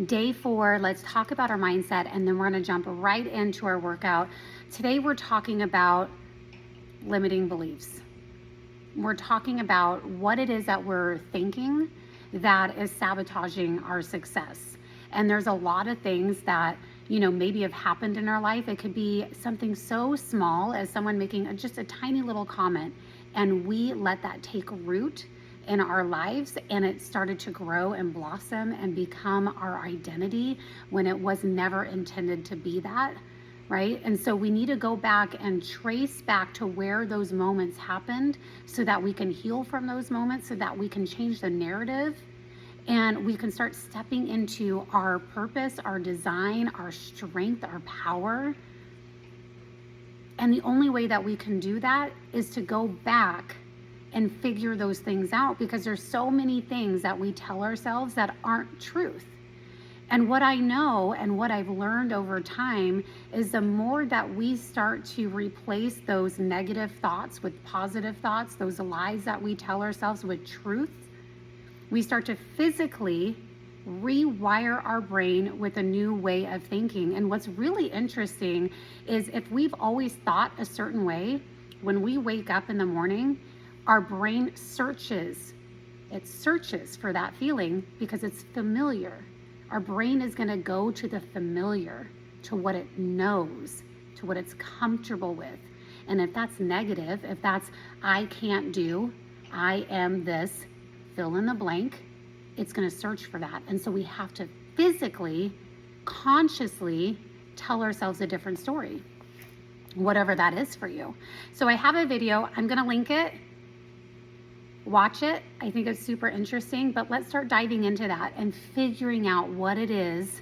Day 4, let's talk about our mindset, and then we're going to jump right into our workout. Today we're talking about limiting beliefs. We're talking about what it is that we're thinking that is sabotaging our success. And there's a lot of things that, maybe have happened in our life. It could be something so small as someone making just a tiny little comment, and we let that take root in our lives, and it started to grow and blossom and become our identity when it was never intended to be that, right? And so we need to go back and trace back to where those moments happened so that we can heal from those moments, so that we can change the narrative and we can start stepping into our purpose, our design, our strength, our power. And the only way that we can do that is to go back and figure those things out, because there's so many things that we tell ourselves that aren't truth. And what I know and what I've learned over time is the more that we start to replace those negative thoughts with positive thoughts, those lies that we tell ourselves with truth, we start to physically rewire our brain with a new way of thinking. And what's really interesting is if we've always thought a certain way, when we wake up in the morning, our brain searches. It searches for that feeling because it's familiar. Our brain is going to go to the familiar, to what it knows, to what it's comfortable with. And if that's negative, if that's I can't do, I am this, fill in the blank, it's going to search for that. And so we have to physically, consciously tell ourselves a different story, whatever that is for you. So I have a video, I'm going to link it. Watch it. I think it's super interesting, but let's start diving into that and figuring out what it is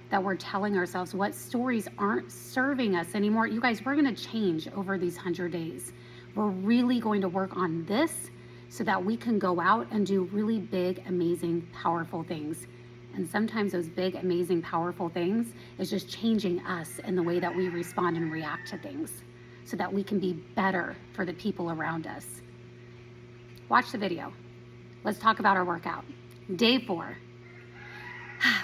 that we're telling ourselves, what stories aren't serving us anymore. You guys, we're going to change over these 100 days. We're really going to work on this so that we can go out and do really big, amazing, powerful things. And sometimes those big, amazing, powerful things is just changing us in the way that we respond and react to things so that we can be better for the people around us. Watch the video. Let's talk about our workout. Day 4.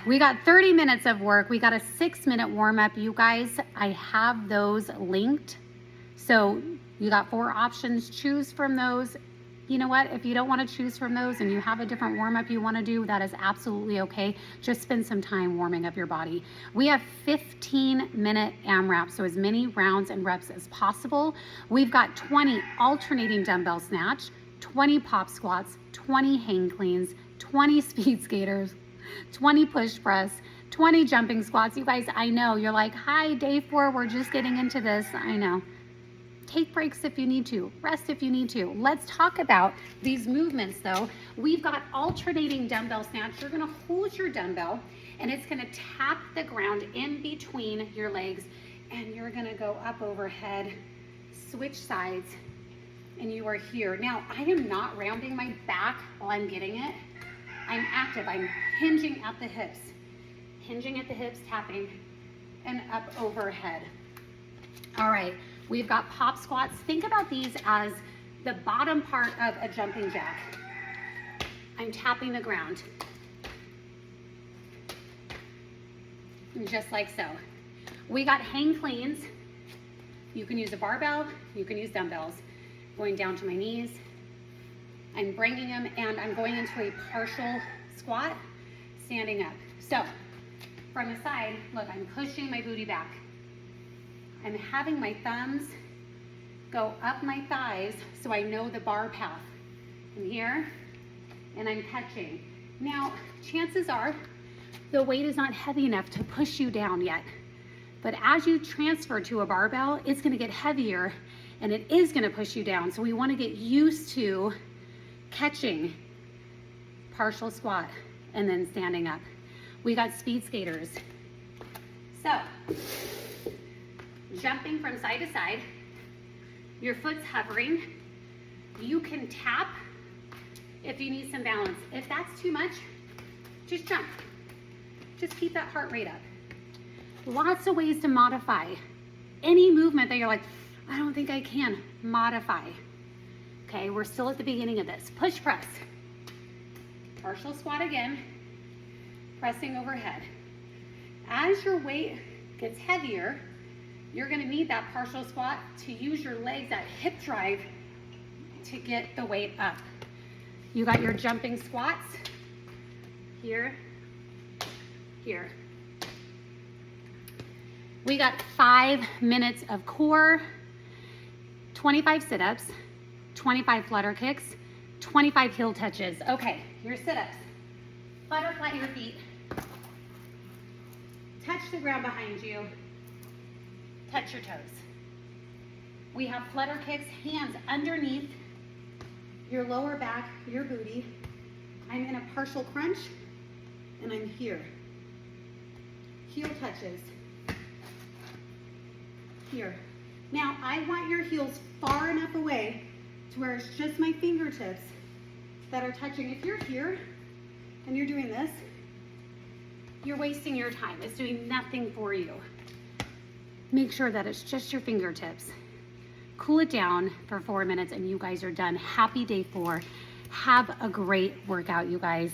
We got 30 minutes of work. We got a 6-minute warm up. You guys, I have those linked. So you got 4 options. Choose from those. You know what? If you don't want to choose from those and you have a different warm up you want to do, that is absolutely okay. Just spend some time warming up your body. We have 15-minute AMRAP, so as many rounds and reps as possible. We've got 20 alternating dumbbell snatch, 20 pop squats, 20 hang cleans, 20 speed skaters, 20 push press, 20 jumping squats. You guys, I know you're like, hi, day 4, we're just getting into this. I know. Take breaks if you need to, rest if you need to. Let's talk about these movements though. We've got alternating dumbbell snatch. You're gonna hold your dumbbell and it's gonna tap the ground in between your legs, and you're gonna go up overhead, switch sides, and you are here. Now, I am not rounding my back while I'm getting it. I'm active, I'm hinging at the hips, tapping, and up overhead. All right, we've got pop squats. Think about these as the bottom part of a jumping jack. I'm tapping the ground, just like so. We got hang cleans. You can use a barbell, you can use dumbbells. Going down to my knees, I'm bringing them, and I'm going into a partial squat, standing up. So from the side, look, I'm pushing my booty back. I'm having my thumbs go up my thighs so I know the bar path. I'm here, and I'm catching. Now, chances are the weight is not heavy enough to push you down yet, but as you transfer to a barbell, it's gonna get heavier and it is gonna push you down. So we wanna get used to catching, partial squat, and then standing up. We got speed skaters. So, jumping from side to side, your foot's hovering. You can tap if you need some balance. If that's too much, just jump. Just keep that heart rate up. Lots of ways to modify any movement that you're like, I don't think I can. Modify. Okay, we're still at the beginning of this. Push press. Partial squat again. pressing overhead. As your weight gets heavier, you're gonna need that partial squat to use your legs, that hip drive, to get the weight up. You got your jumping squats, here, here. We got 5 minutes of core, 25 sit-ups, 25 flutter kicks, 25 heel touches. Okay, your sit-ups. Butterfly your feet. Touch the ground behind you. Touch your toes. We have flutter kicks, hands underneath your lower back, your booty. I'm in a partial crunch, and I'm here. Heel touches. Here. Now, I want your heels far enough away to where it's just my fingertips that are touching. If you're here and you're doing this, you're wasting your time. It's doing nothing for you. Make sure that it's just your fingertips. Cool it down for 4 minutes and you guys are done. Happy day 4. Have a great workout, you guys.